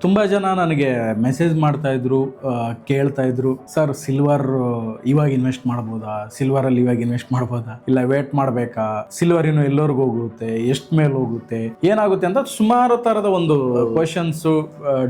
ತುಂಬ ಜನ ನನಗೆ ಮೆಸೇಜ್ ಮಾಡ್ತಾ ಇದ್ರು, ಕೇಳ್ತಾ ಇದ್ರು, ಸರ್ ಸಿಲ್ವರ್ ಇವಾಗ ಇನ್ವೆಸ್ಟ್ ಮಾಡ್ಬೋದಾ, ಸಿಲ್ವರಲ್ಲಿ ಇವಾಗ ಇನ್ವೆಸ್ಟ್ ಮಾಡ್ಬೋದಾ, ಇಲ್ಲ ವೇಟ್ ಮಾಡಬೇಕಾ, ಸಿಲ್ವರ್ ಇನ್ನು ಎಲ್ಲರಿಗೂ ಹೋಗುತ್ತೆ, ಎಷ್ಟು ಮೇಲೆ ಹೋಗುತ್ತೆ, ಏನಾಗುತ್ತೆ ಅಂತ ಸುಮಾರು ತರದ ಒಂದು ಕ್ವಶನ್ಸ್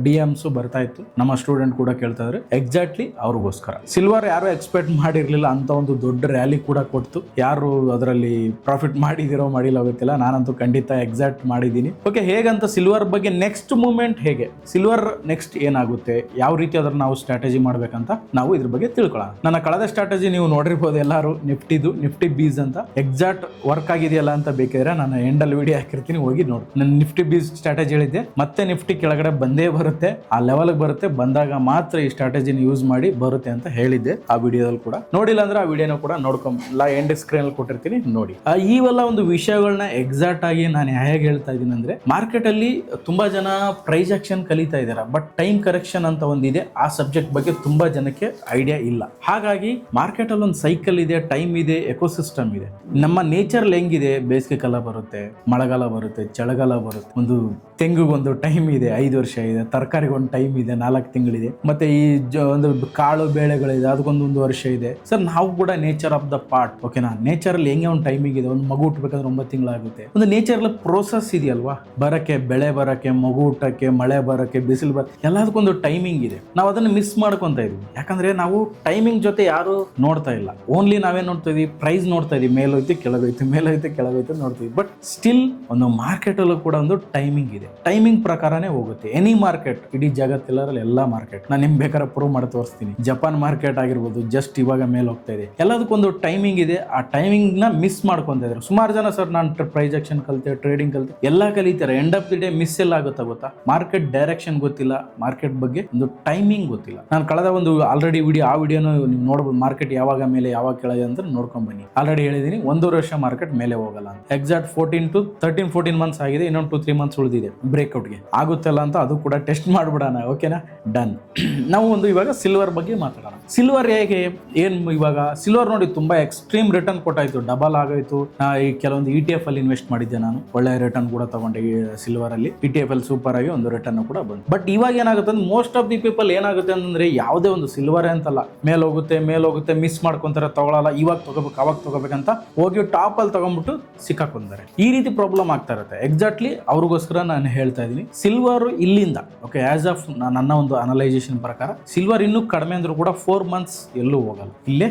DMs ಬರ್ತಾ ಇತ್ತು. ನಮ್ಮ ಸ್ಟೂಡೆಂಟ್ ಕೂಡ ಕೇಳ್ತಾ ಇದ್ರು. ಎಕ್ಸಾಕ್ಟ್ಲಿ ಅವ್ರಿಗೋಸ್ಕರ ಸಿಲ್ವರ್ ಯಾರು ಎಕ್ಸ್ಪೆಕ್ಟ್ ಮಾಡಿರ್ಲಿಲ್ಲ ಅಂತ ಒಂದು ದೊಡ್ಡ ರ್ಯಾಲಿ ಕೂಡ ಕೊಡ್ತು. ಯಾರು ಅದರಲ್ಲಿ ಪ್ರಾಫಿಟ್ ಮಾಡಿದಿರೋ ಮಾಡಿಲ್ಲ ಗೊತ್ತಿಲ್ಲ, ನಾನಂತೂ ಖಂಡಿತ ಎಕ್ಸಾಕ್ಟ್ ಮಾಡಿದ್ದೀನಿ. ಓಕೆ, ಹೇಗಂತ ಸಿಲ್ವರ್ ಬಗ್ಗೆ ನೆಕ್ಸ್ಟ್ ಮೂವ್ಮೆಂಟ್ ಹೇಗೆ, ಸಿಲ್ವರ್ ನೆಕ್ಸ್ಟ್ ಏನಾಗುತ್ತೆ, ಯಾವ ರೀತಿ ಅದನ್ನ ನಾವು ಸ್ಟ್ರಾಟಜಿ ಮಾಡ್ಬೇಕಂತ ನಾವು ಇದ್ರ ಬಗ್ಗೆ ತಿಳ್ಕೊಳ್ಳೋಣ. ನನ್ನ ಕಳೆದ ಸ್ಟ್ರಾಟಜಿ ನೀವು ನೋಡಿರ್ಬೋದು ಎಲ್ಲರೂ, ನಿಫ್ಟಿ ಬೀಸ್ ಅಂತ ಎಕ್ಸಾಕ್ಟ್ ವರ್ಕ್ ಆಗಿದೆಯಲ್ಲ ಅಂತ ಬೇಕಿದ್ರೆ ನಾನು ಎಂಡಲ್ಲಿ ವಿಡಿಯೋ ಹಾಕಿರ್ತೀನಿ, ಹೋಗಿ ನೋಡಿ. ನನ್ನ ನಿಫ್ಟಿ ಬೀಸ್ ಸ್ಟ್ರಾಟಜಿ ಹೇಳಿದ್ದೆ, ಮತ್ತೆ ನಿಫ್ಟಿ ಕೆಳಗಡೆ ಬಂದೇ ಬರುತ್ತೆ, ಆ ಲೆವೆಲ್ಗೆ ಬರುತ್ತೆ, ಬಂದಾಗ ಮಾತ್ರ ಈ ಸ್ಟ್ರಾಟಜಿನ ಯೂಸ್ ಮಾಡಿ ಬರುತ್ತೆ ಅಂತ ಹೇಳಿದ್ದೆ ಆ ವಿಡಿಯೋದಲ್ಲಿ ಕೂಡ. ನೋಡಿಲ್ಲ ಅಂದ್ರೆ ಆ ವಿಡಿಯೋನ ಕೂಡ ನೋಡ್ಕೊಂಬಲ್ಲ, ಎಂಡ್ ಸ್ಕ್ರೀನ್ ಅಲ್ಲಿ ಕೊಟ್ಟಿರ್ತೀನಿ ನೋಡಿ. ಇವೆಲ್ಲ ಒಂದು ವಿಷಯಗಳನ್ನ ಎಕ್ಸಾಕ್ಟ್ ಆಗಿ ನಾನು ಹೇಗೆ ಹೇಳ್ತಾ ಇದ್ದೀನಿ ಅಂದ್ರೆ, ಮಾರ್ಕೆಟ್ ಅಲ್ಲಿ ತುಂಬಾ ಜನ ಪ್ರೈಸ್ ಆಕ್ಷನ್ ಕಲಿತಾ ಇದ್ದಾರೆ, ಬಟ್ ಟೈಮ್ ಕರೆಕ್ಷನ್ ಅಂತ ಒಂದಿದೆ, ಆ ಸಬ್ಜೆಕ್ಟ್ ಬಗ್ಗೆ ತುಂಬಾ ಜನಕ್ಕೆ ಐಡಿಯಾ ಇಲ್ಲ. ಹಾಗಾಗಿ ಮಾರ್ಕೆಟ್ ಅಲ್ಲಿ ಒಂದು ಸೈಕಲ್ ಇದೆ, ಟೈಮ್ ಇದೆ, ಎಕೋಸಿಸ್ಟಮ್ ಇದೆ. ನಮ್ಮ ನೇಚರ್ ಹೆಂಗಿದೆ, ಬೇಸಿಗೆ ಕಾಲ ಬರುತ್ತೆ, ಮಳೆಗಾಲ ಬರುತ್ತೆ, ಚಳಿಗಾಲ ಬರುತ್ತೆ, ಒಂದು ತೆಂಗಿಗೊಂದು ಟೈಮ್ ಇದೆ, 5 ವರ್ಷ ಇದೆ, ತರಕಾರಿಗೊಂದು ಟೈಮ್ ಇದೆ, 4 ತಿಂಗಳಿದೆ, ಮತ್ತೆ ಈ ಒಂದು ಕಾಳು ಬೇಳೆಗಳಿದೆ, ಅದಕ್ಕೊಂದು ವರ್ಷ ಇದೆ. ಸರ್ ನಾವು ಕೂಡ ನೇಚರ್ ಆಫ್ ದ ಪಾರ್ಟ್, ಓಕೆನಾ? ನೇಚರ್ ಅಲ್ಲಿ ಹೆಂಗೆ ಒಂದು ಟೈಮಿಂಗ್ ಇದೆ, ಒಂದು ಮಗು ಹುಟ್ಟಬೇಕಾದ್ರೆ 9 ತಿಂಗಳಾಗುತ್ತೆ. ಒಂದು ನೇಚರ್ ಪ್ರೋಸೆಸ್ ಇದೆಯಲ್ವಾ, ಬರಕ್ಕೆ, ಬೆಳೆ ಬರಕ್ಕೆ, ಮಗು ಹುಟ್ಟಕ್ಕೆ, ಮಳೆ ಬರಕ್ಕೆ, ಬಿಸಿಲು ಎಲ್ಲದಕ್ಕೊಂದು ಟೈಮಿಂಗ್ ಇದೆ. ನಾವು ಅದನ್ನು ಮಿಸ್ ಮಾಡ್ಕೊಂತ ಇದೀವಿ, ಯಾಕಂದ್ರೆ ನಾವು ಟೈಮಿಂಗ್ ಜೊತೆ ಯಾರು ನೋಡ್ತಾ ಇಲ್ಲ. ಓನ್ಲಿ ನಾವೇನ್ ನೋಡ್ತಾ ಇದೀವಿ, ಪ್ರೈಸ್ ನೋಡ್ತಾ ಇದೀವಿ, ಮೇಲೋಯ್ತು ಕೆಳಗೋಯ್ತು, ಮೇಲೋಯ್ತು ಕೆಳಗೋಯ್ತು ನೋಡ್ತೀವಿ. ಬಟ್ ಸ್ಟಿಲ್ ಒಂದು ಮಾರ್ಕೆಟ್ ಅಲ್ಲೂ ಕೂಡ ಒಂದು ಟೈಮಿಂಗ್ ಇದೆ, ಟೈಮಿಂಗ್ ಪ್ರಕಾರನೇ ಹೋಗುತ್ತೆ. ಎನಿ ಮಾರ್ಕೆಟ್, ಇಡೀ ಜಗತ್ತಿಲ್ಲರಲ್ಲಿ ಎಲ್ಲಾ ಮಾರ್ಕೆಟ್, ನಾನು ನಿಮ್ಗೆ ಬೇಕಾದ್ರೆ ಪ್ರೂವ್ ಮಾಡಿ ತೋರಿಸ್ತೀನಿ. ಜಪಾನ್ ಮಾರ್ಕೆಟ್ ಆಗಿರ್ಬೋದು, ಜಸ್ಟ್ ಇವಾಗ ಮೇಲೆ ಹೋಗ್ತಾ ಇದೆ, ಎಲ್ಲದಕ್ಕೊಂದು ಟೈಮಿಂಗ್ ಇದೆ. ಆ ಟೈಮಿಂಗ್ ನ ಮಿಸ್ ಮಾಡ್ಕೊಂತ ಇದ್ದಾರೆ ಸುಮಾರು ಜನ. ಸರ್ ನಾನು ಪ್ರೈಸ್ ಆಕ್ಷನ್ ಕಲಿತೆ, ಟ್ರೇಡಿಂಗ್ ಕಲಿತೆ, ಎಲ್ಲ ಕಲಿತಾರೆ, end of the day miss ಎಲ್ಲ ಆಗುತ್ತಾ ಗೊತ್ತಾ? ಮಾರ್ಕೆಟ್ ಡೈರೆಕ್ಷನ್ ಗೊತ್ತಿಲ್ಲ, ಮಾರ್ಕೆಟ್ ಬಗ್ಗೆ ಒಂದು ಟೈಮಿಂಗ್ ಗೊತ್ತಿಲ್ಲ. ನಾನು ಕಳೆದ ಒಂದು ಆಲ್ರೆಡಿ ಆ ವಿಡಿಯೋನು ನೀವು ನೋಡಬಹುದು, ಮಾರ್ಕೆಟ್ ಯಾವಾಗ ಮೇಲೆ ಯಾವಾಗ ಕೆಳಗೆ ಅಂತ ನೋಡ್ಕೊಂಡ್ ಬನ್ನಿ. ಆಲ್ರೆಡಿ ಹೇಳಿದೀನಿ, 1 ವರ್ಷ ಮಾರ್ಕೆಟ್ ಮೇಲೆ ಹೋಗಲ್ಲ ಅಂತ. ಎಕ್ಸಾಕ್ಟ್ 14 ಮಂತ್ಸ್ ಆಗಿದೆ, ಇನ್ನೊಂದು 2-3 ಮಂತ್ಸ್ ಉಳಿದಿದೆ ಬ್ರೇಕ್ಔಟ್ಗೆ. ಆಗುತ್ತಲ್ಲ ಅಂತ ಅದು ಕೂಡ ಟೆಸ್ಟ್ ಮಾಡ್ಬಿಡೋಣ, ಓಕೆನಾ? ಡನ್. ನಾವು ಒಂದು ಇವಾಗ ಸಿಲ್ವರ್ ಬಗ್ಗೆ ಮಾತಾಡೋಣ. ಸಿಲ್ವರ್ ಹೇಗೆ, ಏನ್ ಇವಾಗ ಸಿಲ್ವರ್ ನೋಡಿ ತುಂಬಾ ಎಕ್ಸ್ಟ್ರೀಮ್ ರಿಟರ್ನ್ ಕೊಟ್ಟಾಯ್ತು, ಡಬಲ್ ಆಗೋಯ್ತು. ಈ ಕೆಲವೊಂದು ETF ಅಲ್ಲಿ ಇನ್ವೆಸ್ಟ್ ಮಾಡಿದ್ದೆ ನಾನು, ಒಳ್ಳೆ ರಿಟರ್ನ್ ಕೂಡ ತಗೊಂಡೆ ಸಿಲ್ವರ್ ಅಲ್ಲಿ. ETF ಅಲ್ಲಿ ಸೂಪರ್ ಆಗಿ ಒಂದು ರಿಟರ್ನ್ ಕೂಡ ಬಂತು. ಬಟ್ ಇವಾಗ ಏನಾಗುತ್ತೆ ಅಂದ್ರೆ, ಮೋಸ್ಟ್ ಆಫ್ ದಿ ಪೀಪಲ್ ಏನಾಗುತ್ತೆ ಅಂತಂದ್ರೆ, ಯಾವುದೇ ಒಂದು ಸಿಲ್ವರ್ ಅಂತಲ್ಲ, ಮೇಲ್ ಹೋಗುತ್ತೆ, ಮಿಸ್ ಮಾಡ್ಕೊಂತಾರೆ, ತಗೊಳಲ್ಲ, ಇವಾಗ ತಗೋಬೇಕು ಅವಾಗ ತಗೋಬೇಕಂತ ಹೋಗಿ ಟಾಪ್ ಅಲ್ಲಿ ತಗೊಂಡ್ಬಿಟ್ಟು ಸಿಕ್ಕಾಕೊಂತಾರೆ. ಈ ರೀತಿ ಪ್ರಾಬ್ಲಮ್ ಆಗ್ತಾ ಇರುತ್ತೆ. ಎಕ್ಸಾಕ್ಟ್ಲಿ ಅವ್ರಿಗೋಸ್ಕರ ನಾನು ಹೇಳ್ತಾ ಇದ್ದೀನಿ, ಸಿಲ್ವರ್ ಇಲ್ಲಿಂದ ಓಕೆ, ಆಸ್ ಆಫ್ ನನ್ನ ಒಂದು ಅನಲೈಸೇಷನ್ ಪ್ರಕಾರ ಸಿಲ್ವರ್ ಇನ್ನೂ ಕಡಿಮೆ ಅಂದ್ರೂ ಕೂಡ 4 ಮಂತ್ಸ್ ಎಲ್ಲೂ ಹೋಗಲ್ಲ, ಇಲ್ಲೇ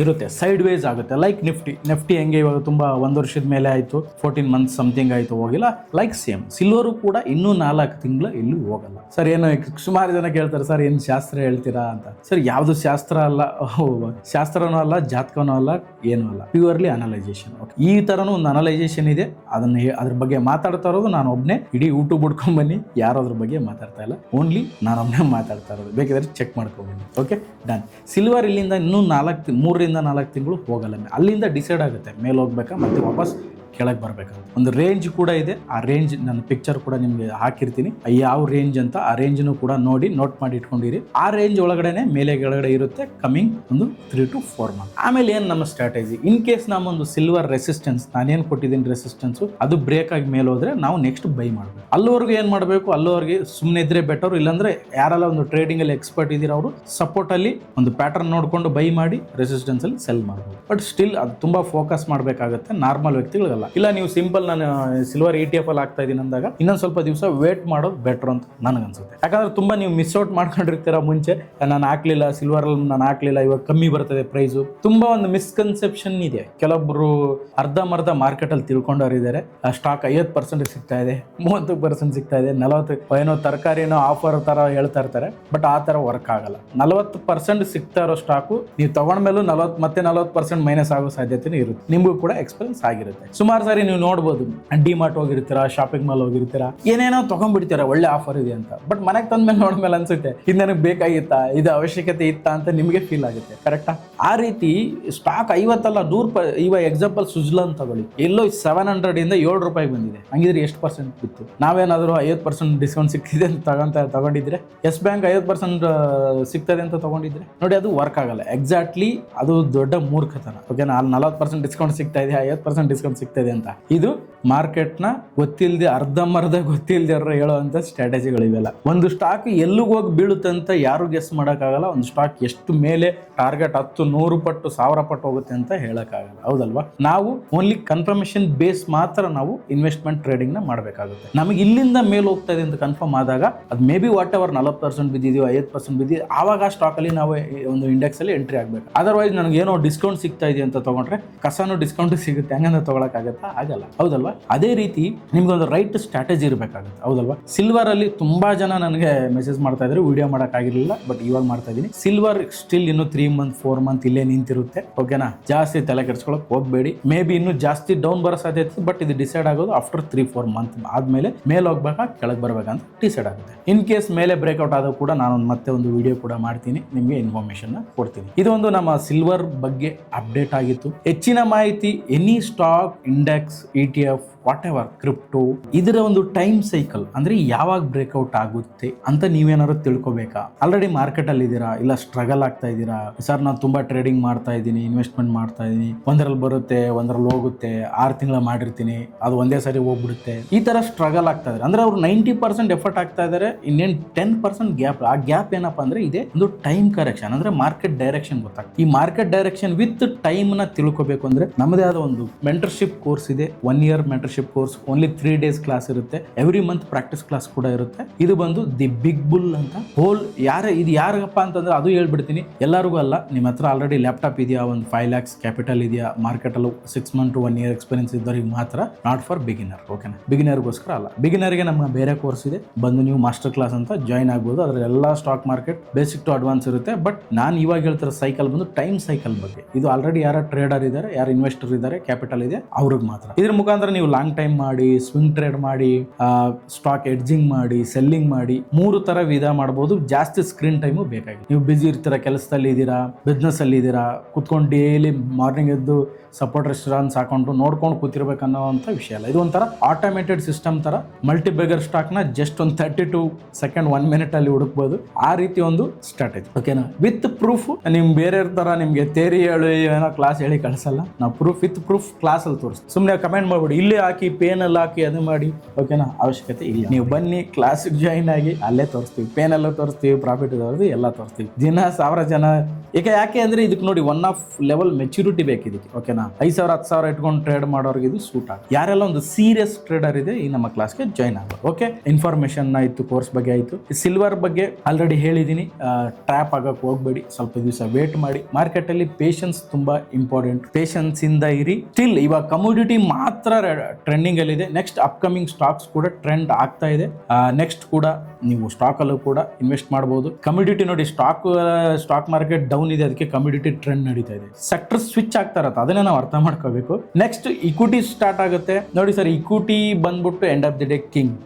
ಇರುತ್ತೆ, ಸೈಡ್ ವೇಸ್ ಆಗುತ್ತೆ. ಲೈಕ್ ನಿಫ್ಟಿ ಹೆಂಗೆ ಇವಾಗ ತುಂಬಾ 1 ವರ್ಷದ ಮೇಲೆ ಆಯ್ತು, 14 ಮಂತ್ಸ್ ಸಮಥಿಂಗ್ ಆಯ್ತು, ಹೋಗಿಲ್ಲ. ಲೈಕ್ ಸೇಮ್ ಸಿಲ್ವರು ಕೂಡ ಇನ್ನೂ 4 ತಿಂಗಳು ಎಲ್ಲೂ ಹೋಗಲ್ಲ. ಸರ್ ಏನು, ಸುಮಾರು ಜನ ಕೇಳ್ತಾರೆ, ಸರ್ ಏನು ಶಾಸ್ತ್ರ ಹೇಳ್ತೀರಾ ಅಂತ. ಸರ್ ಯಾವುದು ಶಾಸ್ತ್ರ ಅಲ್ಲ, ಶಾಸ್ತ್ರನೂ ಅಲ್ಲ, ಜಾತಕನೂ ಅಲ್ಲ, ಏನೂ ಅಲ್ಲ, ಪ್ಯೂರ್ಲಿ ಅನಲೈಸೇಷನ್. ಓಕೆ, ಈ ತರನೂ ಒಂದು ಅನಲೈಸೇಷನ್ ಇದೆ, ಅದ್ರ ಬಗ್ಗೆ ಮಾತಾಡ್ತಾ ಇರೋದು ನಾನು ಒಬ್ಬನೇ. ಇಡೀ ಯೂಟ್ಯೂಬ್ ಬಿಡ್ಕೊಂಡ್ ಬನ್ನಿ, ಯಾರು ಅದ್ರ ಬಗ್ಗೆ ಮಾತಾಡ್ತಾ ಇಲ್ಲ, ಓನ್ಲಿ ನಾನು ಒಬ್ಬನೇ ಮಾತಾಡ್ತಾ ಇರೋದು, ಬೇಕಿದ್ರೆ ಚೆಕ್ ಮಾಡ್ಕೊಂಡ್ಬನ್ನಿ. Okay, done. ಸಿಲ್ವರ್ ಇಲ್ಲಿಂದ ಇನ್ನೂ 3 ರಿಂದ 4 ತಿಂಗಳು ಹೋಗಲ್ಲ, ಅಲ್ಲಿಂದ ಡಿಸೈಡ್ ಆಗುತ್ತೆ ಮೇಲೆ ಹೋಗ್ಬೇಕಾ ಮತ್ತೆ ವಾಪಸ್ ಕೆಳಗೆ ಬರ್ಬೇಕಂತ. ಒಂದು ರೇಂಜ್ ಕೂಡ ಇದೆ, ಆ ರೇಂಜ್ ನನ್ನ ಪಿಕ್ಚರ್ ಕೂಡ ನಿಮ್ಗೆ ಹಾಕಿರ್ತೀನಿ, ಯಾವ ರೇಂಜ್ ಅಂತ. ಆ ರೇಂಜ್ನು ಕೂಡ ನೋಡಿ ನೋಟ್ ಮಾಡಿ ಇಟ್ಕೊಂಡಿರಿ. ಆ ರೇಂಜ್ ಒಳಗಡೆನೆ ಮೇಲೆ ಕೆಳಗಡೆ ಇರುತ್ತೆ, ಕಮಿಂಗ್ ಒಂದು 3 to 4 ಮಂತ್. ಆಮೇಲೆ ಏನು ನಮ್ಮ ಸ್ಟ್ರಾಟಜಿ, ಇನ್ ಕೇಸ್ ನಮ್ಮೊಂದು ಸಿಲ್ವರ್ ರೆಸಿಸ್ಟೆನ್ಸ್, ನಾನೇನು ಕೊಟ್ಟಿದ್ದೀನಿ ರೆಸಿಸ್ಟೆನ್ಸ್, ಅದು ಬ್ರೇಕ್ ಆಗಿ ಮೇಲೆ ಹೋದ್ರೆ ನಾವು ನೆಕ್ಸ್ಟ್ ಬೈ ಮಾಡಬೇಕು. ಅಲ್ಲಿವರೆಗೂ ಏನು ಮಾಡಬೇಕು, ಅಲ್ಲಿವರೆಗೆ ಸುಮ್ಮನೆ ಇದ್ರೆ ಬೆಟರ್. ಇಲ್ಲಾಂದ್ರೆ ಯಾರೆಲ್ಲ ಒಂದು ಟ್ರೇಡಿಂಗ್ ಅಲ್ಲಿ ಎಕ್ಸ್ಪರ್ಟ್ ಇದ್ದೀರಾ, ಅವರು ಸಪೋರ್ಟ್ ಅಲ್ಲಿ ಒಂದು ಪ್ಯಾಟರ್ನ್ ನೋಡ್ಕೊಂಡು ಬೈ ಮಾಡಿ ರೆಸಿಸ್ಟೆನ್ಸ್ ಅಲ್ಲಿ ಸೆಲ್ ಮಾಡಬಹುದು. ಬಟ್ ಸ್ಟಿಲ್ ಅದು ತುಂಬಾ ಫೋಕಸ್ ಮಾಡಬೇಕಾಗುತ್ತೆ, ನಾರ್ಮಲ್ ವ್ಯಕ್ತಿಗಳಿಗಲ್ಲ. ಇಲ್ಲ ನೀವು ಸಿಂಪಲ್ ನಾನು ಸಿಲ್ವರ್ ETF ಅಲ್ಲಿ ಆಗ್ತಾ ಇದೀನಿ ಅಂದಾಗ ಇನ್ನೊಂದು ಸ್ವಲ್ಪ ದಿವಸ ವೇಟ್ ಮಾಡೋದು ಬೆಟರ್ ಅಂತ ನನಗನ್ಸುತ್ತೆ. ಯಾಕಂದ್ರೆ ತುಂಬಾ ನೀವು ಮಿಸ್ ಔಟ್ ಮಾಡ್ಕೊಂಡಿರ್ತೀರಾ. ಮುಂಚೆ ನಾನು ಹಾಕ್ಲಿಲ್ಲ, ಸಿಲ್ವರ್ ಅಲ್ಲಿ ನಾನು ಹಾಕ್ಲಿಲ್ಲ, ಇವಾಗ ಕಮ್ಮಿ ಬರ್ತದೆ ಪ್ರೈಸು. ತುಂಬಾ ಒಂದು ಮಿಸ್ಕನ್ಸೆಪ್ಷನ್ ಇದೆ. ಕೆಲವೊಬ್ರು ಅರ್ಧಂಬರ್ಧ ಮಾರ್ಕೆಟ್ ಅಲ್ಲಿ ತಿಳ್ಕೊಂಡವರಿದ್ದಾರೆ, ಸ್ಟಾಕ್ 50% ಸಿಗ್ತಾ ಇದೆ, 30% ಸಿಗ್ತಾ ಇದೆ, 40 ಏನೋ ತರಕಾರಿನೋ ಆಫರ್ ತರ ಹೇಳ್ತಾ ಇರ್ತಾರೆ. ಬಟ್ ಆ ತರ ವರ್ಕ್ ಆಗಲ್ಲ. 40% ಸಿಗ್ತಾ ಇರೋ ಸ್ಟಾಕು ನೀವು ತಗೊಂಡ್ಮೇಲೂ 40% ಮೈನಸ್ ಆಗೋ ಸಾಧ್ಯತೆ ಇರುತ್ತೆ. ನಿಮಗೂ ಕೂಡ ಎಕ್ಸ್ಪೀರಿಯನ್ಸ್ ಆಗಿರುತ್ತೆ. ಸುಮಾರು ಸಾರಿ ನೀವು ನೋಡ್ಬೋದು, ಡಿಮಾರ್ಟ್ ಹೋಗಿರ್ತೀರಾ, ಶಾಪಿಂಗ್ ಮಾಲ್ ಹೋಗಿರ್ತೀರಾ, ಏನೇನೋ ತಗೊಂಡ್ಬಿಡ್ತೀರಾ ಒಳ್ಳೆ ಆಫರ್ ಇದೆ ಅಂತ. ಬಟ್ ಮನೆಗೆ ತಂದ್ಮೇಲೆ ನೋಡ್ಮೇಲೆ ಅನ್ಸುತ್ತೆ, ಇದು ನನಗೆ ಬೇಕಾಗಿತ್ತಾ, ಇದು ಅವಶ್ಯಕತೆ ಇತ್ತಾ ಅಂತ ನಿಮಗೆ ಫೀಲ್ ಆಗುತ್ತೆ. ಕರೆಕ್ಟಾ? ಆ ರೀತಿ ಸ್ಟಾಕ್ 50 ಅಲ್ಲ 100. ಇವಾಗ ಎಕ್ಸಾಂಪಲ್ ಸುಜ್ಲಾನ್ ತಗೊಳ್ಳಿ, ಎಲ್ಲೋ 700 ಇಂದ 7 ರೂಪಾಯಿ ಬಂದಿದೆ. ಹಂಗಿದ್ರೆ ಎಷ್ಟು ಪರ್ಸೆಂಟ್ ಬಿತ್ತು? ನಾವೇನಾದ್ರೂ 50% ಡಿಸ್ಕೌಂಟ್ ಸಿಕ್ತಿದೆ ಅಂತ ತಗೊಂಡಿದ್ರೆ, ಎಸ್ ಬ್ಯಾಂಕ್ 50% ಸಿಗ್ತದೆ ಅಂತ ತಗೊಂಡಿದ್ರೆ ನೋಡಿ, ಅದು ವರ್ಕ್ ಆಗಲ್ಲ. ಎಕ್ಸಾಕ್ಟ್ಲಿ ಅದು ದೊಡ್ಡ ಮೂರ್ಖತನ. ಓಕೆ, 40% ಡಿಸ್ಕೌಂಟ್ ಸಿಗ್ತಾ ಇದೆ, 50% ಡಿಸ್ಕೌಂಟ್ ಸಿಗ್ತಾ ಆಗ್ತದೆ ಅಂತ. ಇದು ಮಾರ್ಕೆಟ್ನ ಗೊತ್ತಿಲ್ಲದೆ ಅರ್ಧಂಬರ್ಧ ಗೊತ್ತಿಲ್ಲದೆ ಹೇಳುವಂಥ ಸ್ಟ್ರಾಟಜಿಗಳಿವೆಲ್ಲ. ಒಂದು ಸ್ಟಾಕ್ ಎಲ್ಲಿಗೆ ಹೋಗಿ ಬೀಳುತ್ತೆ ಅಂತ ಯಾರು ಗೆಸ್ ಮಾಡೋಕ್ಕಾಗಲ್ಲ. ಒಂದು ಸ್ಟಾಕ್ ಎಷ್ಟು ಮೇಲೆ ಟಾರ್ಗೆಟ್ 10, 100 ಪಟ್ಟು 1000 ಪಟ್ಟು ಹೋಗುತ್ತೆ ಅಂತ ಹೇಳೋಕ್ಕಾಗಲ್ಲ, ಹೌದಲ್ವಾ? ನಾವು ಓನ್ಲಿ ಕನ್ಫರ್ಮೇಷನ್ ಬೇಸ್ ಮಾತ್ರ ನಾವು ಇನ್ವೆಸ್ಟ್ಮೆಂಟ್ ಟ್ರೇಡಿಂಗ್ ನ ಮಾಡಬೇಕಾಗುತ್ತೆ. ನಮಗೆ ಇಲ್ಲಿಂದ ಮೇಲೆ ಹೋಗ್ತಾ ಇದೆ ಅಂತ ಕನ್ಫರ್ಮ್ ಆದಾಗ ಅದು ಮೇ ಬಿ ವಾಟ್ ಎವರ್ 40% ಬಿದ್ದಿದೆಯೋ 50% ಬಿದ್ದಿದೆ, ಆವಾಗ ಆ ಸ್ಟಾಕ್ ಅಲ್ಲಿ ನಾವು ಒಂದು ಇಂಡೆಕ್ಸ್ ಅಲ್ಲಿ ಎಂಟ್ರಿ ಆಗಬೇಕು. ಅದರ್ವೈಸ್ ನನಗೆ ಏನೋ ಡಿಸ್ಕೌಂಟ್ ಸಿಗ್ತಾ ಇದೆ ಅಂತ ತಗೊಂಡ್ರೆ ಕಸನೂ ಡಿಸ್ಕೌಂಟ್ ಸಿಗುತ್ತೆ, ಹಂಗಂದ್ರೆ ತಗೊಳಕ್ಕಾಗತ್ತಾ? ಆಗಲ್ಲ, ಹೌದಲ್ವಾ? ಅದೇ ರೀತಿ ನಿಮ್ಗೊಂದು ರೈಟ್ ಸ್ಟ್ರಾಟಜಿ ಇರಬೇಕಾಗುತ್ತೆ, ಹೌದಲ್ವಾ? ಸಿಲ್ವರ್ ಅಲ್ಲಿ ತುಂಬಾ ಜನ ನನಗೆ ಮೆಸೇಜ್ ಮಾಡ್ತಾ ಇದ್ರು, ವಿಡಿಯೋ ಮಾಡೋಕ್ಕಾಗಿರಲಿಲ್ಲ, ಬಟ್ ಇವಾಗ ಮಾಡ್ತಾ ಇದ್ದೀನಿ. ಸಿಲ್ವರ್ ಸ್ಟಿಲ್ ಇನ್ನು 3 ಮಂತ್ 4 ಮಂತ್ ಇಲ್ಲೇ ನಿಂತಿರುತ್ತೆ, ಓಕೆನಾ? ಜಾಸ್ತಿ ತಲೆ ಕೆಡಿಸ್ಕೊಳಕ್ ಹೋಗ್ಬೇಡಿ. ಮೇ ಬಿ ಇನ್ನು ಜಾಸ್ತಿ ಡೌನ್ ಬರೋ ಸಾಧ್ಯತೆ, ಬಟ್ ಇದು ಡಿಸೈಡ್ ಆಗೋದು ಆಫ್ಟರ್ 3-4 ಮಂತ್ ಆದ್ಮೇಲೆ ಮೇಲೆ ಹೋಗ್ಬೇಕಾ ಕೆಳಗೆ ಬರ್ಬೇಕಂತ ಡಿಸೈಡ್ ಆಗುತ್ತೆ. ಇನ್ ಕೇಸ್ ಮೇಲೆ ಬ್ರೇಕ್ಔಟ್ ಆದಾಗ ಕೂಡ ನಾನು ಮತ್ತೆ ಒಂದು ವಿಡಿಯೋ ಕೂಡ ಮಾಡ್ತೀನಿ, ನಿಮಗೆ ಇನ್ಫಾರ್ಮೇಶನ್ ಕೊಡ್ತೀನಿ. ಇದೊಂದು ನಮ್ಮ ಸಿಲ್ವರ್ ಬಗ್ಗೆ ಅಪ್ಡೇಟ್ ಆಗಿತ್ತು. ಹೆಚ್ಚಿನ ಮಾಹಿತಿ any stock, index, ETF, what ever crypto, ಇದರ ಒಂದು ಟೈಮ್ ಸೈಕಲ್ ಅಂದ್ರೆ ಯಾವಾಗ ಬ್ರೇಕ್ಔಟ್ ಆಗುತ್ತೆ ಅಂತ ನೀವೇನಾದ್ರು ತಿಳ್ಕೊಬೇಕಾ? ಆಲ್ರೆಡಿ ಮಾರ್ಕೆಟ್ ಅಲ್ಲಿ ಇದ್ದೀರಾ, ಇಲ್ಲ ಸ್ಟ್ರಗಲ್ ಆಗ್ತಾ ಇದ್ದೀರಾ, ಸರ್ ನಾನು ತುಂಬಾ ಟ್ರೇಡಿಂಗ್ ಮಾಡ್ತಾ ಇದ್ದೀನಿ, ಇನ್ವೆಸ್ಟ್ಮೆಂಟ್ ಮಾಡ್ತಾ ಇದ್ದೀನಿ, ಒಂದರಲ್ಲಿ ಬರುತ್ತೆ ಒಂದರಲ್ಲಿ ಹೋಗುತ್ತೆ, 6 ತಿಂಗಳ ಮಾಡಿರ್ತೀನಿ, ಅದು ಒಂದೇ ಸರಿ ಹೋಗ್ಬಿಡುತ್ತೆ, ಈ ತರ ಸ್ಟ್ರಗಲ್ ಆಗ್ತಾ ಇದ್ದಾರೆ ಅಂದ್ರೆ ಅವ್ರು 90% ಎಫರ್ಟ್ ಆಗ್ತಾ ಇದ್ದಾರೆ, ಇನ್ನೇನು 10% ಗ್ಯಾಪ್. ಆ ಗ್ಯಾಪ್ ಏನಪ್ಪಾ ಅಂದ್ರೆ ಇದೆ ಒಂದು ಟೈಮ್ ಕರೆಕ್ಷನ್, ಅಂದ್ರೆ ಮಾರ್ಕೆಟ್ ಡೈರೆಕ್ಷನ್ ಗೊತ್ತಾಗ್ತದೆ. ಈ ಮಾರ್ಕೆಟ್ ಡೈರೆಕ್ಷನ್ ವಿತ್ ಟೈಮ್ ನ ತಿಳ್ಕೊಬೇಕು ಅಂದ್ರೆ ನಮ್ಮದೇ ಆದ ಒಂದು ಮೆಂಟರ್ಶಿಪ್ ಕೋರ್ಸ್ ಇದೆ, 1 year mentorship course, only 3 days class ಇರುತ್ತೆ, ಎವ್ರಿ ಮಂತ್ ಪ್ರಾಕ್ಟೀಸ್ ಕ್ಲಾಸ್ ಕೂಡ ಇರುತ್ತೆ. ಇದು ಬಂದು ದಿ ಬಿಗ್ ಬುಲ್ ಅಂತ. ಇದು ಯಾರಪ್ಪ ಅಂತಂದ್ರೆ ಅದು ಹೇಳ್ಬಿಡ್ತೀನಿ, ಎಲ್ಲರಿಗೂ ಅಲ್ಲ. ನಿಮ್ಮ ಹತ್ರ ಆಲ್ರೆಡಿ ಲ್ಯಾಪ್ಟಾಪ್ ಇದೆಯಾ, ಒಂದು 5 lakhs ಕ್ಯಾಪಿಟಲ್ ಇದೆಯಾ, ಮಾರ್ಕೆಟ್ ಅಲ್ಲಿ 6 month to 1 year ಎಕ್ಸ್ಪೀರಿಯನ್ಸ್ ಇದ್ದವರಿಗೆ ಮಾತ್ರ, ನಾಟ್ ಫಾರ್ ಬಿಗಿನರ್, ಓಕೆನಾ? ಬಿಗಿನರ್ಗೋಸ್ಕರ ಅಲ್ಲ. ಬಿಗಿನರ್ಗೆ ನಮ್ಮ ಬೇರೆ ಕೋರ್ಸ್ ಇದೆ, ಬಂದು ನೀವು ಮಾಸ್ಟರ್ ಕ್ಲಾಸ್ ಅಂತ ಜಾಯ್ನ್ ಆಗ್ಬೋದು. ಅದ್ರಲ್ಲಿ ಎಲ್ಲ stock market basic to advance ಇರುತ್ತೆ. ಬಟ್ ನಾನು ಇವಾಗ ಹೇಳ್ತಿರೋ ಸೈಕಲ್ ಬಂದು ಟೈಮ್ ಸೈಕಲ್ ಬಗ್ಗೆ. ಇದು ಆಲ್ರೆಡಿ ಯಾರು ಟ್ರೇಡರ್ ಇದ್ದಾರೆ, ಯಾರು ಇನ್ವೆಸ್ಟರ್ ಇದ್ದಾರೆ, ಕ್ಯಾಪಿಟಲ್ ಇದೆ, ಅವ್ರಿಗೆ ಮಾತ್ರ. ಇದ್ರ ಮುಖಾಂತರ ನೀವು ಲಾಂಗ್ ಟೈಮ್ ಮಾಡಿ, ಸ್ವಿಂಗ್ ಟ್ರೇಡ್ ಮಾಡಿ, ಸ್ಟಾಕ್ ಎಡ್ಜಿಂಗ್ ಮಾಡಿ, ಸೆಲ್ಲಿಂಗ್ ಮಾಡಿ, 3 ತರ ವಿಧ ಮಾಡಬಹುದು. ಜಾಸ್ತಿ ಸ್ಕ್ರೀನ್ ಟೈಮು ಬೇಕಾಗಿದೆ. ನೀವು ಬಿಸಿ ಇರ್ತೀರಾ, ಕೆಲಸದಲ್ಲಿ ಇದ್ದೀರಾ, ಬಿಸ್ನೆಸ್ ಅಲ್ಲಿ ಇದ್ದೀರಾ, ಕುತ್ಕೊಂಡು ಡೈಲಿ ಮಾರ್ನಿಂಗ್ ಎದ್ದು ಸಪೋರ್ಟ್ ರೆಸ್ಟೋರೆಂಟ್ಸ್ ಹಾಕೊಂಡು ನೋಡ್ಕೊಂಡು ಕೂತಿರ್ಬೇಕನ್ನೋಂಥ ವಿಷಯ ಅಲ್ಲ. ಇದು ಒಂಥರ ಆಟೋಮೇಟೆಡ್ ಸಿಸ್ಟಮ್ ತರ. ಮಲ್ಟಿ ಬೆಗರ್ ಸ್ಟಾಕ್ ನ ಜಸ್ಟ್ ಒಂದು 32 seconds 1 minute ಅಲ್ಲಿ ಹುಡುಕ್ಬೋದು. ಆ ರೀತಿ ಒಂದು ಸ್ಟ್ರಾಟಜಿ, ಓಕೆನಾ? With proof. ನಿಮ್ ಬೇರೆ ತರ ನಿಮ್ಗೆ ಥಿಯರಿ ಹೇಳಿ ಏನೋ ಕ್ಲಾಸ್ ಹೇಳಿ ಕಳಿಸಲ್ಲ, ನಾವು ವಿತ್ ಪ್ರೂಫ್ ಕ್ಲಾಸ್ ಅಲ್ಲಿ ತೋರಿಸ್ತೀವಿ. ಸುಮ್ಮನೆ ಕಮೆಂಟ್ ಮಾಡ್ಬಿಡಿ, ಇಲ್ಲಿ ಹಾಕಿ ಪೇನ್ ಅಲ್ಲಿ ಹಾಕಿ ಅದು ಮಾಡಿ, ಓಕೆನಾ? ಅವಶ್ಯಕತೆ ಇಲ್ಲ. ನೀವು ಬನ್ನಿ, ಕ್ಲಾಸ್ ಜಾಯಿನ್ ಆಗಿ, ಅಲ್ಲೇ ತೋರಿಸ್ತೀವಿ, ಪೇನ್ ಎಲ್ಲ ತೋರಿಸ್ತೀವಿ, ಪ್ರಾಫಿಟ್ ತೋರಿಸ್ತೀವಿ, ಎಲ್ಲ ತೋರಿಸ್ತೀವಿ. ದಿನ 1000 ಜನ. ಯಾಕೆ ಅಂದ್ರೆ ಇದಕ್ಕೆ ನೋಡಿ, 1 of level ಮೆಚುರಿಟಿ ಬೇಕು ಇದಕ್ಕೆ, ಓಕೆನಾ? 5,000 10,000 ಇಟ್ಕೊಂಡು ಟ್ರೇಡ್ ಮಾಡೋರಿಗೆ ಇದು ಸೂಟ್ ಆಗುತ್ತೆ. ಯಾರೆಲ್ಲ ಒಂದು ಸೀರಿಯಸ್ ಟ್ರೇಡರ್ ಇದೆ, ಈ ನಮ್ಮ ಕ್ಲಾಸ್ಗೆ ಜಾಯ್ನ್ ಆಗೋದು. ಓಕೆ, ಇನ್ಫಾರ್ಮೇಶನ್ ಆಯ್ತು, ಕೋರ್ಸ್ ಬಗ್ಗೆ ಆಯ್ತು. ಸಿಲ್ವರ್ ಬಗ್ಗೆ ಆಲ್ರೆಡಿ ಹೇಳಿದೀನಿ, ಟ್ರ್ಯಾಪ್ ಆಗಕ್ಕೆ ಹೋಗ್ಬೇಡಿ, ಸ್ವಲ್ಪ ದಿವಸ ವೇಟ್ ಮಾಡಿ. ಮಾರ್ಕೆಟ್ ಅಲ್ಲಿ ಪೇಷನ್ಸ್ ತುಂಬಾ ಇಂಪಾರ್ಟೆಂಟ್, ಪೇಷನ್ಸ್ ಇಂದ ಇರಿ. ಸ್ಟಿಲ್ ಇವಾಗ ಕಮೋಡಿಟಿ ಮಾತ್ರ ಟ್ರೆಂಡಿಂಗ್ ಅಲ್ಲಿ ಇದೆ. ನೆಕ್ಸ್ಟ್ ಅಪ್ಕಮಿಂಗ್ ಸ್ಟಾಕ್ಸ್ ಕೂಡ ಟ್ರೆಂಡ್ ಆಗ್ತಾ ಇದೆ. ನೆಕ್ಸ್ಟ್ ಕೂಡ ನೀವು ಸ್ಟಾಕ್ ಅಲ್ಲೂ ಕೂಡ ಇನ್ವೆಸ್ಟ್ ಮಾಡಬಹುದು. ಕಮ್ಯುಡಿಟಿ ನೋಡಿ, ಸ್ಟಾಕ್ ಮಾರ್ಕೆಟ್ ಡೌನ್ ಇದೆ, ಅದಕ್ಕೆ ಕಮ್ಯುಡಿಟಿ ಟ್ರೆಂಡ್ ನಡೀತಾ ಇದೆ. ಸೆಕ್ಟರ್ ಸ್ವಿಚ್ ಆಗ್ತಾ ಇರತ್ತೆ, ಅದನ್ನೇ ನಾವು ಅರ್ಥ ಮಾಡ್ಕೋಬೇಕು. ನೆಕ್ಸ್ಟ್ ಇಕ್ವಿಟಿ ಸ್ಟಾರ್ಟ್ ಆಗುತ್ತೆ ನೋಡಿ ಸರ್. ಇಕ್ವಿಟಿ ಬಂದ್ಬಿಟ್ಟು ಎಂಡ್ ಆಫ್ ದಿ ಡೇ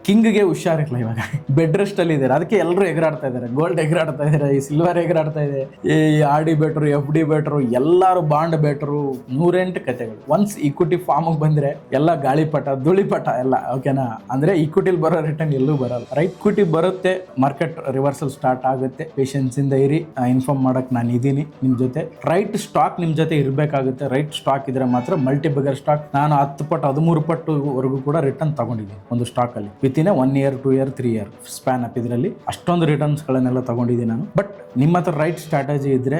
ಕಿಂಗ್ಗೆ ಹುಷಾರಿಲ್ಲ. ಇವಾಗ ಬೆಡ್ ರೆಸ್ಟ್ ಅಲ್ಲಿ ಇದ್ದಾರೆ, ಅದಕ್ಕೆ ಎಲ್ಲರೂ ಎಗರಾಡ್ತಾ ಇದ್ದಾರೆ. ಗೋಲ್ಡ್ ಎಗರಾಡ್ತಾ ಇದ್ದಾರೆ, ಈ ಸಿಲ್ವರ್ ಎಗರಾಡ್ತಾ ಇದೆ, ಈ RD ಬೆಟ್ರು, FD ಬೆಟ್ರು, ಎಲ್ಲಾರು ಬಾಂಡ್ ಬೆಟ್ರು, 108 ಕಥೆಗಳು. ಒನ್ಸ್ ಇಕ್ವಿಟಿ ಫಾರ್ಮ್ ಬಂದ್ರೆ ಎಲ್ಲ ಗಾಳಿಪಟ ಧೂಳಿಪಟ ಎಲ್ಲ, ಓಕೆನಾ? ಅಂದ್ರೆ ಇಕ್ವಿಟಿಲಿ ಬರೋ ರಿಟರ್ನ್ ಎಲ್ಲೂ ಬರಲ್ಲ. ರೈಟ್, ಇಕ್ವಿಟಿ ಬರುತ್ತೆ, ಮಾರ್ಕೆಟ್ ರಿವರ್ಸಲ್ ಸ್ಟಾರ್ಟ್ ಆಗುತ್ತೆ. ಪೇಷನ್ಸ್ ಇಂದ ಇರಿ. ಇನ್ಫಾರ್ಮ್ ಮಾಡಕ್ ನಾನು ಇದೀನಿ ನಿಮ್ ಜೊತೆ. ರೈಟ್ ಸ್ಟಾಕ್ ನಿಮ್ ಜೊತೆ ಇರಬೇಕಾಗುತ್ತೆ. ರೈಟ್ ಸ್ಟಾಕ್ ಇದ್ರೆ ಮಾತ್ರ. ಮಲ್ಟಿ ಬಗರ್ ಸ್ಟಾಕ್ ನಾನು 10 ಪಟ್ಟು 13 ಪಟ್ಟು ವರೆಗೂ ಕೂಡ ರಿಟರ್ನ್ ತಗೊಂಡಿದ್ದೀನಿ ಒಂದು ಸ್ಟಾಕ್ ಅಲ್ಲಿ, within 1 year 2 year 3 year span up. ಇದರಲ್ಲಿ ಅಷ್ಟೊಂದು ರಿಟರ್ನ್ಸ್ ಗಳನ್ನೆಲ್ಲ ತಗೊಂಡಿದ್ದೀನಿ ನಾನು. ಬಟ್ ನಿಮ್ಮ ಹತ್ರ ರೈಟ್ ಸ್ಟ್ರಾಟಜಿ ಇದ್ರೆ,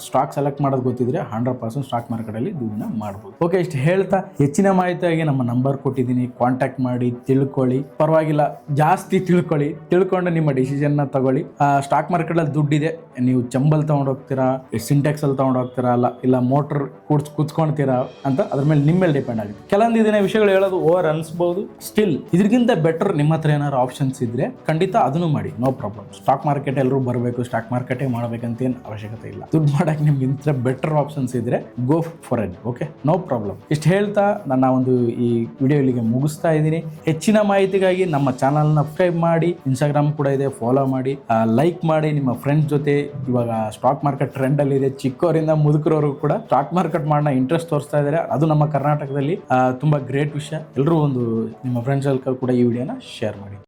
ಸ್ಟಾಕ್ ಸೆಲೆಕ್ಟ್ ಮಾಡೋದು ಗೊತ್ತಿದ್ರೆ 100% ಸ್ಟಾಕ್ ಮಾರ್ಕೆಟ್ ಅಲ್ಲಿ ದುಡ್ಡನ್ನ ಮಾಡ್ಬೋದು. ಓಕೆ, ಇಷ್ಟು ಹೇಳ್ತಾ ಹೆಚ್ಚಿನ ಮಾಹಿತಿಯಾಗಿ ನಮ್ಮ ನಂಬರ್ ಕೊಟ್ಟಿದ್ದೀನಿ, ಕಾಂಟ್ಯಾಕ್ಟ್ ಮಾಡಿ ತಿಳ್ಕೊಳ್ಳಿ. ಪರವಾಗಿಲ್ಲ, ಜಾಸ್ತಿ ತಿಳ್ಕೊಂಡು ನಿಮ್ಮ ಡಿಸಿಷನ್ ನ ತಗೊಳ್ಳಿ. ಸ್ಟಾಕ್ ಮಾರ್ಕೆಟ್ ಅಲ್ಲಿ ದುಡ್ಡಿದೆ, ನೀವು ಚಂಬಲ್ ತಗೊಂಡು ಹೋಗ್ತೀರಾ, ಸಿಂಟೆಕ್ಸ್ ಅಲ್ಲಿ ತಗೊಂಡು ಹೋಗ್ತೀರಾ, ಇಲ್ಲ ಮೋಟರ್ ಕೂತ್ಕೊಳ್ತೀರಾ ಅಂತ ಅದ್ರ ಮೇಲೆ ನಿಮ್ಮ ಮೇಲೆ ಡಿಪೆಂಡ್ ಆಗುತ್ತೆ. ಕೆಲವೊಂದು ಇದನ್ನ ವಿಷಯಗಳು ಹೇಳೋದು ಓವರ್ ಅನ್ಸ್ಬಹುದು. ಸ್ಟಿಲ್ ಇದಕ್ಕಿಂತ ಬೆಟರ್ ನಿಮ್ಮ ಹತ್ರ ಏನಾದ್ರು ಆಪ್ಷನ್ಸ್ ಇದ್ರೆ ಖಂಡಿತ ಅದನ್ನು ಮಾಡಿ, ನೋ ಪ್ರಾಬ್ಲಮ್. ಸ್ಟಾಕ್ ಮಾರ್ಕೆಟ್ ಎಲ್ಲರೂ ಬರಬೇಕು, ಸ್ಟಾಕ್ ಮಾರ್ಕೆಟೇ ಮಾಡಬೇಕಂತ ಏನು ಅವಶ್ಯಕತೆ ಇಲ್ಲ. ದುಡ್ಡು ಮಾಡಕ್ಕೆ ನಿಮ್ಗೆ ಇಂಥ ಬೆಟರ್ ಆಪ್ಷನ್ಸ್ ಇದ್ರೆ go for it. Okay, no problem. ಇಷ್ಟು ಹೇಳ್ತಾ ನನ್ನ ಒಂದು ಈ ವಿಡಿಯೋ ಇಲ್ಲಿಗೆ ಮುಗಿಸ್ತಾ ಇದ್ದೀನಿ. ಹೆಚ್ಚಿನ ಮಾಹಿತಿಗಾಗಿ ನಮ್ಮ ಚಾನಲ್ನ ಸಬ್ಸ್ಕ್ರೈಬ್ ಮಾಡಿ, ಇನ್ಸ್ಟಾಗ್ರಾಮ್ ಕೂಡ ಇದೆ, ಫಾಲೋ ಮಾಡಿ, ಲೈಕ್ ಮಾಡಿ. ನಿಮ್ಮ ಫ್ರೆಂಡ್ಸ್ ಜೊತೆ ಇವಾಗ ಸ್ಟಾಕ್ ಮಾರ್ಕೆಟ್ ಟ್ರೆಂಡ್ ಅಲ್ಲಿ ಇದೆ, ಚಿಕ್ಕವರಿಂದ ಮುದುಕರವರೆಗೂ ಕೂಡ ಸ್ಟಾಕ್ ಮಾರ್ಕೆಟ್ ಮಾಡೋಣ ಇಂಟ್ರೆಸ್ಟ್ ತೋರಿಸ್ತಾ ಇದ್ದಾರೆ. ಅದು ನಮ್ಮ ಕರ್ನಾಟಕದಲ್ಲಿ ತುಂಬಾ ಗ್ರೇಟ್ ವಿಷಯ. ಎಲ್ಲರೂ ಒಂದು ನಿಮ್ಮ ಫ್ರೆಂಡ್ಸ್ ಕೂಡ ಈ ವಿಡಿಯೋನ ಶೇರ್ ಮಾಡಿ.